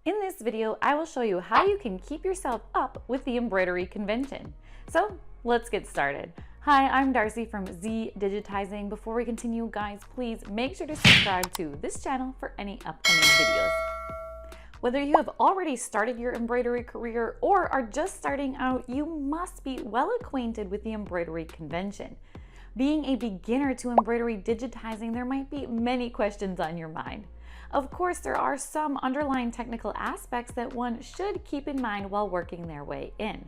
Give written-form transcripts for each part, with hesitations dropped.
In this video, I will show you how you can keep yourself up with the embroidery convention. So let's get started. Hi, I'm Darcy from Zdigitizing. Before we continue, guys, please make sure to subscribe to this channel for any upcoming videos. Whether you have already started your embroidery career or are just starting out, you must be well acquainted with the embroidery convention. Being a beginner to embroidery digitizing, there might be many questions on your mind. Of course, there are some underlying technical aspects that one should keep in mind while working their way in.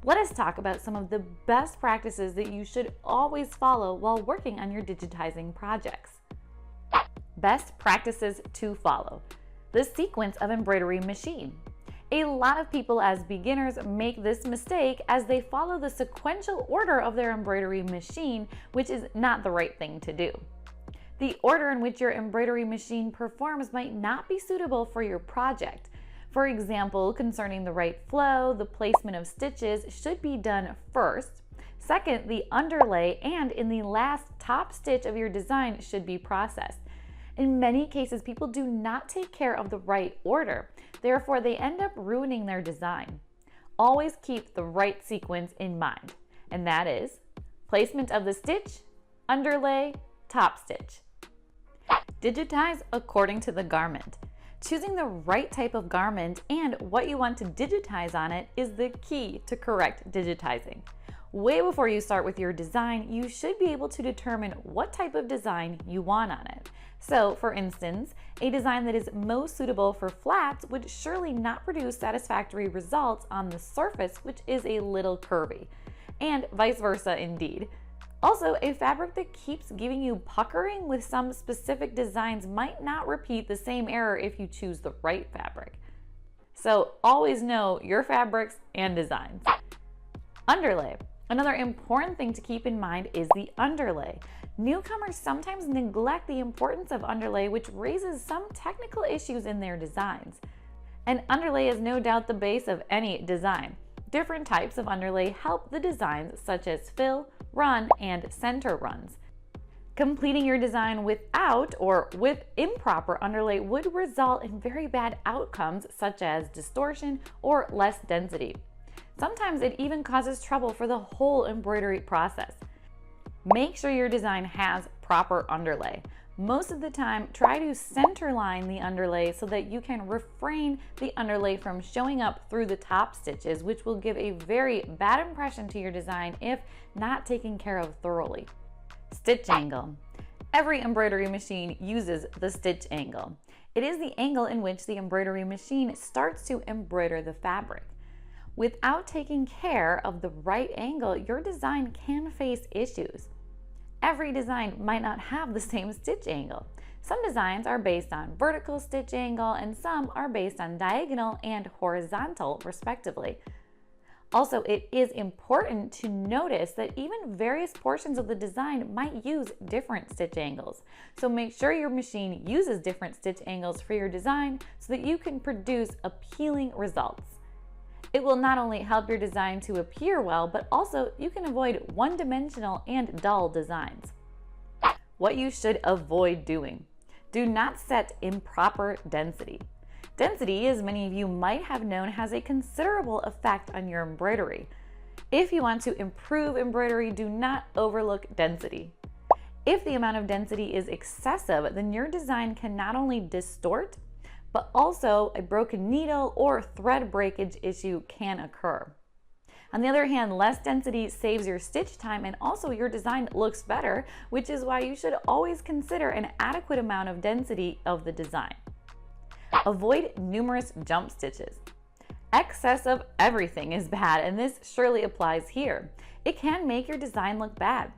Let us talk about some of the best practices that you should always follow while working on your digitizing projects. Best practices to follow. The sequence of embroidery machine. A lot of people as beginners make this mistake as they follow the sequential order of their embroidery machine, which is not the right thing to do. The order in which your embroidery machine performs might not be suitable for your project. For example, concerning the right flow, the placement of stitches should be done first. Second, the underlay and in the last top stitch of your design should be processed. In many cases, people do not take care of the right order. Therefore, they end up ruining their design. Always keep the right sequence in mind, and that is placement of the stitch, underlay, top stitch. Digitize according to the garment. Choosing the right type of garment and what you want to digitize on it is the key to correct digitizing. Way before you start with your design, you should be able to determine what type of design you want on it. So, for instance, a design that is most suitable for flats would surely not produce satisfactory results on the surface, which is a little curvy, and vice versa indeed. Also, a fabric that keeps giving you puckering with some specific designs might not repeat the same error if you choose the right fabric. So always know your fabrics and designs. Underlay. Another important thing to keep in mind is the underlay. Newcomers sometimes neglect the importance of underlay, which raises some technical issues in their designs. An underlay is no doubt the base of any design. Different types of underlay help the designs, such as fill, run, and center runs. Completing your design without or with improper underlay would result in very bad outcomes, such as distortion or less density. Sometimes it even causes trouble for the whole embroidery process. Make sure your design has proper underlay. Most of the time, try to center line the underlay so that you can refrain the underlay from showing up through the top stitches, which will give a very bad impression to your design if not taken care of thoroughly. Stitch angle. Every embroidery machine uses the stitch angle. It is the angle in which the embroidery machine starts to embroider the fabric. Without taking care of the right angle, your design can face issues. Every design might not have the same stitch angle. Some designs are based on vertical stitch angle and some are based on diagonal and horizontal, respectively. Also, it is important to notice that even various portions of the design might use different stitch angles. So make sure your machine uses different stitch angles for your design so that you can produce appealing results. It will not only help your design to appear well, but also you can avoid one-dimensional and dull designs. What you should avoid doing. Do not set improper density. Density, as many of you might have known, has a considerable effect on your embroidery. If you want to improve embroidery, do not overlook density. If the amount of density is excessive, then your design can not only distort, but also a broken needle or thread breakage issue can occur. On the other hand, less density saves your stitch time and also your design looks better, which is why you should always consider an adequate amount of density of the design. Avoid numerous jump stitches. Excess of everything is bad, and this surely applies here. It can make your design look bad.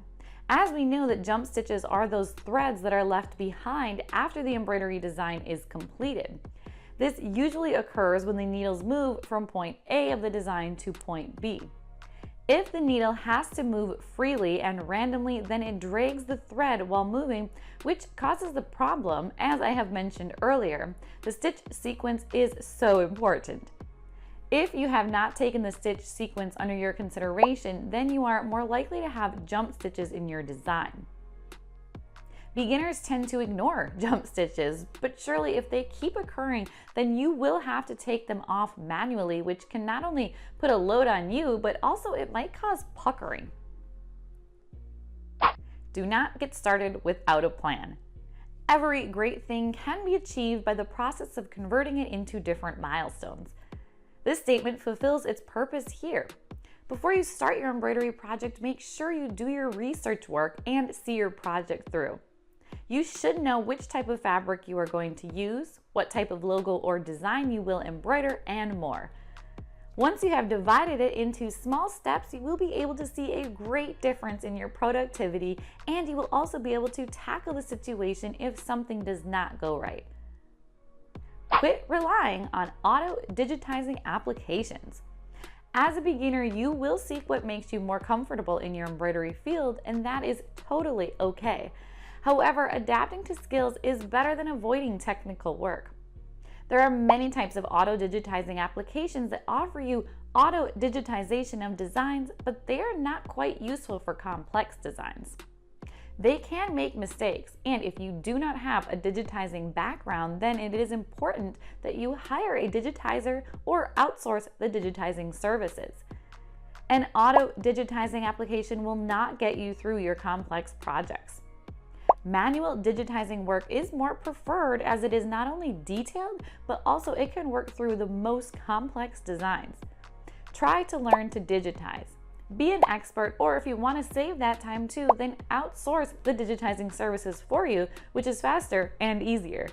As we know that jump stitches are those threads that are left behind after the embroidery design is completed. This usually occurs when the needles move from point A of the design to point B. If the needle has to move freely and randomly, then it drags the thread while moving, which causes the problem, as I have mentioned earlier. The stitch sequence is so important. If you have not taken the stitch sequence under your consideration, then you are more likely to have jump stitches in your design. Beginners tend to ignore jump stitches, but surely if they keep occurring, then you will have to take them off manually, which can not only put a load on you, but also it might cause puckering. Do not get started without a plan. Every great thing can be achieved by the process of converting it into different milestones. This statement fulfills its purpose here. Before you start your embroidery project, make sure you do your research work and see your project through. You should know which type of fabric you are going to use, what type of logo or design you will embroider, and more. Once you have divided it into small steps, you will be able to see a great difference in your productivity, and you will also be able to tackle the situation if something does not go right. Quit relying on auto-digitizing applications. As a beginner, you will seek what makes you more comfortable in your embroidery field, and that is totally okay. However, adapting to skills is better than avoiding technical work. There are many types of auto-digitizing applications that offer you auto-digitization of designs, but they are not quite useful for complex designs. They can make mistakes, and if you do not have a digitizing background, then it is important that you hire a digitizer or outsource the digitizing services. An auto-digitizing application will not get you through your complex projects. Manual digitizing work is more preferred as it is not only detailed, but also it can work through the most complex designs. Try to learn to digitize. Be an expert, or if you want to save that time too, then outsource the digitizing services for you, which is faster and easier.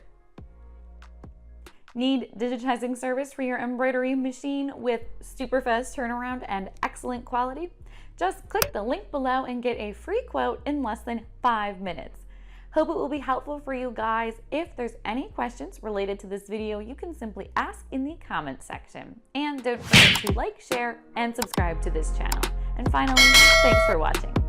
Need digitizing service for your embroidery machine with super fast turnaround and excellent quality? Just click the link below and get a free quote in less than 5 minutes. Hope it will be helpful for you guys. If there's any questions related to this video, you can simply ask in the comments section. And don't forget to like, share, and subscribe to this channel. And finally, thanks for watching.